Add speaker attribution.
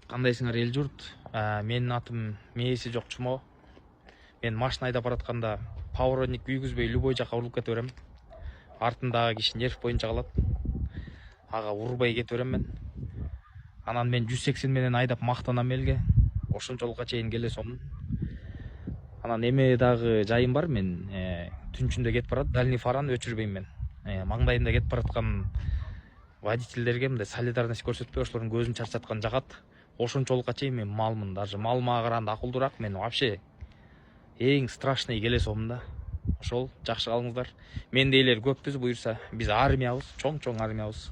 Speaker 1: Кандайсыңар эл журт? Менин атым мээси жок Чумо. Мен машина айдап баратканда поворотник күйгүзбөй любой жака урулуп кете берем. Артындагы киши нерв боюнча калат. Ага урбай кете берем мен. Анан мен 180 менен айдап мактанам элге. Ошончолукка чейин келе сонун. Анан эме дагы жайым бар, мен түнчүндө кетип барат, дальний фараны өчүрбөйм мен. Маңдайымда кетип бараткан водительдерге мындай солидарность көрсөтпөй, ошолордун көзүн чарчаткан жагат. Ошончолукка чейин мен малмын, даже малыма караганда акылдуураак. Мен вообще эң страшный келе сонмун да. Ошол жакшы калыңыздар. Мендейлер көппүз буюрса. Биз армиябыз, чоң армиябыз.